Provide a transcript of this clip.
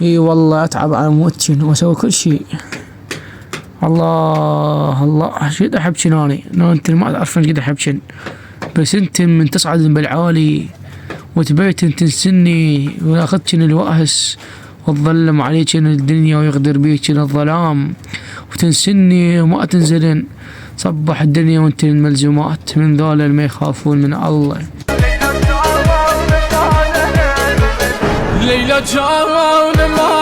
اي والله اتعب على موتشن واسوي كل شيء. الله الله شد احبشن اني انت ما تعرفين قد احبشن، بس انت من تصعد بالعالي وتبيتن تنسني وياخذتشن الوأس وتظلم عليكن الدنيا ويغدر بيكن الظلام وتنسني وما تنزلن. صبح الدنيا وانت الملزومات من ذول ما يخافون من الله. ليلة جاونا